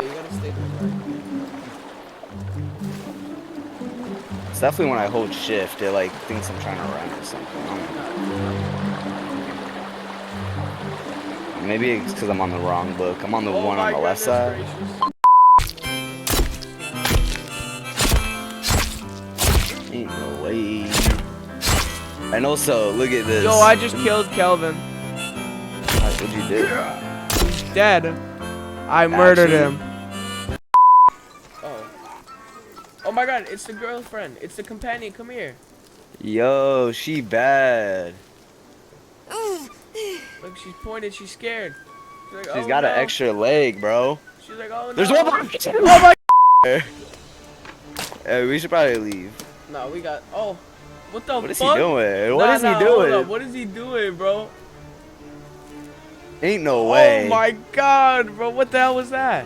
You gotta stay to the right. It's definitely when I hold shift, it like thinks I'm trying to run or something. I don't know. Maybe it's because I'm on the wrong book. I'm on the Oh one on my the left goodness side. gracious. Ain't no way. And also, look at this. Yo, I just killed Kelvin. What'd you do? He's dead. I murdered Actually? him. Oh. Oh my god, it's the girlfriend. It's the companion. Come here. Yo, she bad. Look, she's pointed. She's scared. She's like, She's oh got an no. extra leg, bro. She's like, oh no. There's one more. Oh my. Hey, we should probably leave. No, we got. Oh. What the What is he fuck? doing? What is he Hold up. doing? What is he doing, bro? Ain't no Oh way. my god, bro. What the hell was that?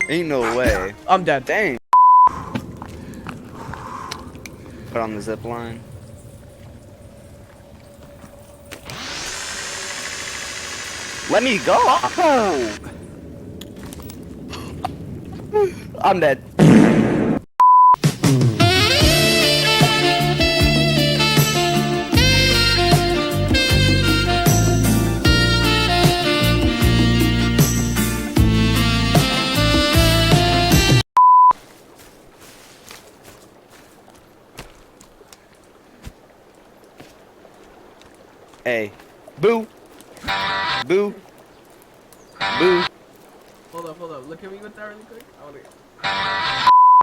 Ain't no way. I'm dead. Dang. Put on the zip line. Let me go. Oh. I'm dead. Hey. Boo. Boo. Boo. Hold up. Look at me with that really quick. I wanna.